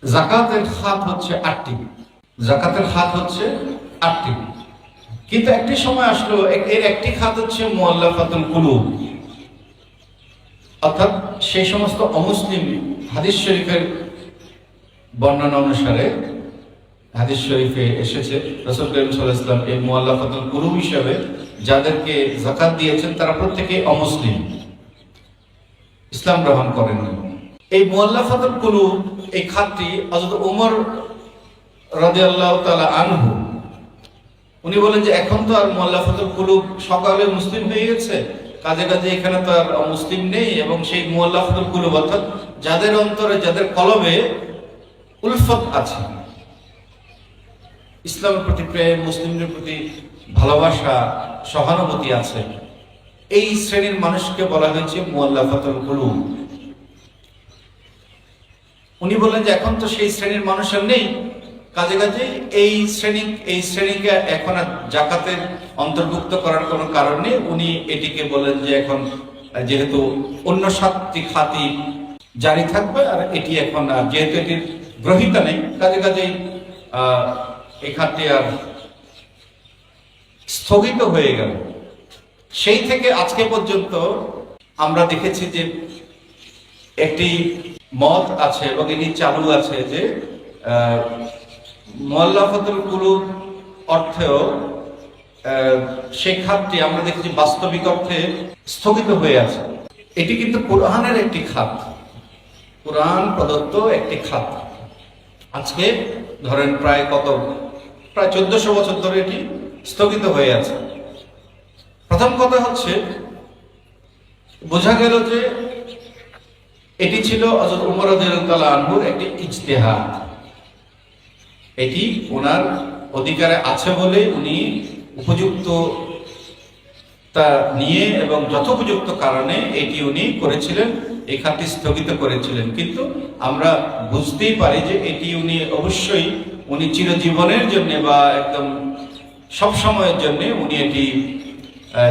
জাকাতের খাত হচ্ছে 8টি। জাকাতের খাত হচ্ছে 8টি, কিন্তু একটি সময় আসলো এর একটি খাত হচ্ছে মুআল্লাফাতুল কুলুব, অর্থাৎ সেই সমস্ত অমুসলিম। হাদিস শরীফের বর্ণনা অনুসারে হাদিস শরীফে এসেছে রাসূল করিম সাল্লাল্লাহু আলাইহি ওয়াসাল্লাম এই মুআল্লাফাতুল কুলুব হিসেবে যাদেরকে যাকাত দিয়েছেন তারা প্রত্যেকেই অমুসলিম, ইসলাম গ্রহণ করেননি। এই মুআল্লাফাতুল কুলুব এই খাতটি হযরত ওমর রাদিয়াল্লাহু তাআলা আনহু উনি বলেন যে এখন তো আর মুআল্লাফাতুল কুলুব সকলে মুসলিম হয়ে গেছে, কাজে কাজে এখানে তো আর মুসলিম নেই, এবং সেই মুআল্লাফাতুল কুলুব অর্থাৎ যাদের অন্তরে যাদের কলবে উলফত আছে, ইসলামের প্রতি প্রেম, মুসলিমদের প্রতি ভালোবাসা, সহানুভূতি আছে, এই শ্রেণীর মানুষকে বলা হয়েছে মুআল্লাফাতুল কুলুব। উনি বলেন যে এখন তো সেই শ্রেণীর মানুষ আর নেই, কাজে কাজে এই শ্রেণীকে এখন আর জাকাতের অন্তর্ভুক্ত করার কোনো কারণ নেই। উনি এটিকে বলেন যে এখন যেহেতু অন্য 7টি খাতই জারি থাকবে, আর এটি এখন যেহেতু এটির গ্রহীতা নেই, কাজে কাজেই এই খাতটি আর স্থগিত হয়ে গেল। সেই থেকে আজকে পর্যন্ত আমরা দেখেছি যে একটি মত আছে এবং এটি চালু আছে যে মুআল্লাফাতুল কুলুব অর্থেও সেই খাতটি আমরা দেখেছি বাস্তবিক অর্থে স্থগিত হয়ে আছে। এটি কিন্তু কোরআনের একটি খাত, কোরআন প্রদত্ত একটি খাত। আজকে ধরেন প্রায় 1400 বছর ধরে এটি স্থগিত হয়ে আছে। প্রথম কথা হচ্ছে বোঝা গেল যে এটি ছিল হযরত ওমর রাদিয়াল্লাহু তাআলা আনহুর একটি ইজতিহাদ। এটি ওনার অধিকারে আছে বলে উনি উপযুক্ত তা নিয়ে এবং যথোপযুক্ত কারণে এটি উনি করেছিলেন, এই খাতটি স্থগিত করেছিলেন। কিন্তু আমরা বুঝতেই পারি যে এটি উনি অবশ্যই উনি চিরজীবনের জন্য বা একদম সব সময়ের জন্য উনি এটি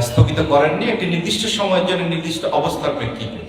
স্থগিত করেননি, একটি নির্দিষ্ট সময়ের জন্য নির্দিষ্ট অবস্থার প্রেক্ষিতে।